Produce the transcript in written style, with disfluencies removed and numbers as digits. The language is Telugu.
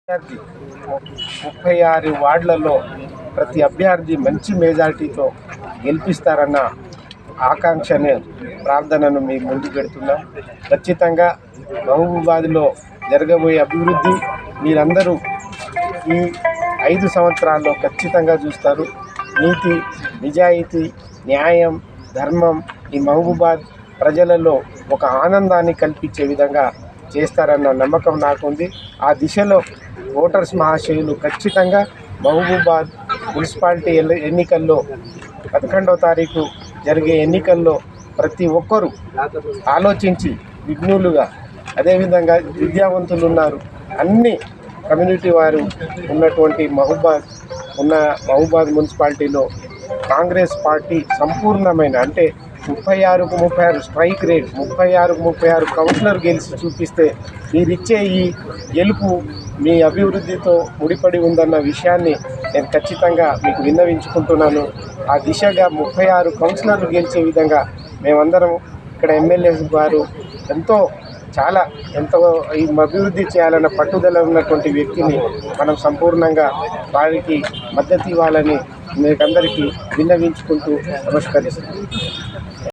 36 వార్డులలో ప్రతి అభ్యర్థి మంచి మెజారిటీతో గెలిపిస్తారన్న ఆకాంక్షను ప్రార్థనను మీ ముందుకు పెడుతున్నాం. ఖచ్చితంగా మహబూబాబాద్లో జరగబోయే అభివృద్ధి మీరందరూ ఈ 5 సంవత్సరాల్లో ఖచ్చితంగా చూస్తారు. నీతి, నిజాయితీ, న్యాయం, ధర్మం ఈ మహబూబాబాద్ ప్రజలలో ఒక ఆనందాన్ని కల్పించే విధంగా చేస్తారన్న నమ్మకం నాకుంది. ఆ దిశలో ఓటర్స్ మహాశయులు ఖచ్చితంగా మహబూబాబాద్ మున్సిపాలిటీ ఎన్నికల్లో 11వ తారీఖు జరిగే ఎన్నికల్లో ప్రతి ఒక్కరూ ఆలోచించి విఘ్నులుగా, అదేవిధంగా విద్యావంతులు ఉన్నారు, అన్ని కమ్యూనిటీ వారు ఉన్నటువంటి మహబూబాబాద్ మున్సిపాలిటీలో కాంగ్రెస్ పార్టీ సంపూర్ణమైన అంటే 36కు 36 స్ట్రైక్ రేట్, 36కు 36 కౌన్సిలర్ గెలిచి చూపిస్తే మీరిచ్చే ఈ గెలుపు మీ అభివృద్ధితో ముడిపడి ఉందన్న విషయాన్ని నేను ఖచ్చితంగా మీకు విన్నవించుకుంటున్నాను. ఆ దిశగా 36 కౌన్సిలర్లు గెలిచే విధంగా మేమందరం ఇక్కడ ఎమ్మెల్యేస్ గారు ఎంతో ఈ అభివృద్ధి చేయాలన్న పట్టుదల ఉన్నటువంటి వ్యక్తిని మనం సంపూర్ణంగా వారికి మద్దతు ఇవ్వాలని మీకందరికీ విన్నవించుకుంటూ నమస్కరిస్తున్నాను.